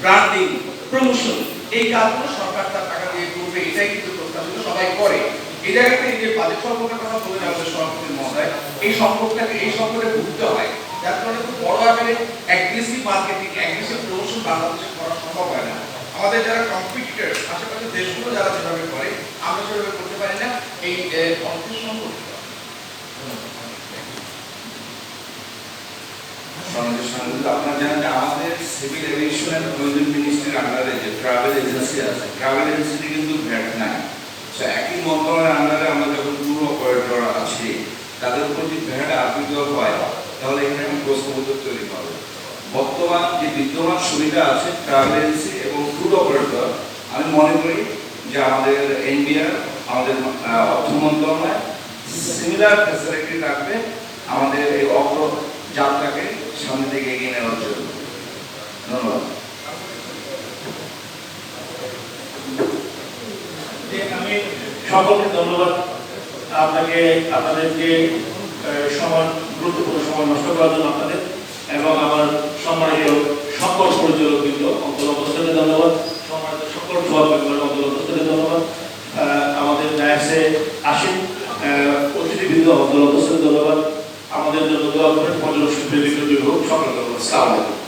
Branding, promotion, এই কাজগুলো সরকার তার টাকা দিয়ে করবে, এটাই কিন্তু প্রত্যাশিত, সবাই করে। এই জায়গাতে এই যে বাজেট সংকটের কথা বলে আমাদের সভাপতি মহোদয়, এই সংকটে ভুগতে হয়, যার কারণে খুব বড় আকারে অ্যাগ্রেসিভ মার্কেটিং, অ্যাগ্রেসিভ প্রমোশন বাংলাদেশে করা সম্ভব হয় না। আমাদের যারা কম্পিটিটর, আশেপাশের দেশগুলো যারা যেভাবে করে, আমরা সেভাবে করতে পারি না, এই অর্থের সংকট। আপনারা জানেন যে আমাদের সিভিল এভিয়েশন এন্ড ট্যুরিজম মিনিস্ট্রির আন্ডারে যে ট্রাভেল এজেন্সি আছে, ট্রাভেল এজেন্সিতে কিন্তু ভ্যাট নাই। একই মন্ত্রণালয়ের আন্ডারে আমরা যখন ট্যুর অপারেটর আছি, তাদের উপর যদি ভ্যাট আরোপিত হয়, তাহলে এখানে একটা প্রশ্নবোধক তৈরি হবে। বর্তমান যে বিদ্যমান সুবিধা আছে ট্রাভেল এজেন্সি এবং ট্যুর অপারেটর, আমি মনে করি যে আমাদের এনবিআর, আমাদের অর্থ মন্ত্রণালয় সিমিলার ফ্যাসিলিটি রাখবে আমাদের এই যাত্রাকে সামনে দিকে এগিয়ে নেওয়ার জন্য। ধন্যবাদ। আমি সকলকে ধন্যবাদ, আপনাদেরকে সময়, গুরুত্বপূর্ণ সময় নষ্ট করার জন্য আপনাদের এবং আমার সম্মানিত সকল পরিচালক বৃন্দ, অন্তর্গতকে ধন্যবাদ, সম্মানিত সকল সভাপতিদের অন্তর্গতকে ধন্যবাদ, আমাদের ডায়াসে আসেন অতিথিবৃন্দ, অন্তর্গতকে ধন্যবাদ, আমাদের জন্য দোয়া করেন, পর্যটক শিল্পের সকলকে ধন্যবাদ। আসসালামু আলাইকুম।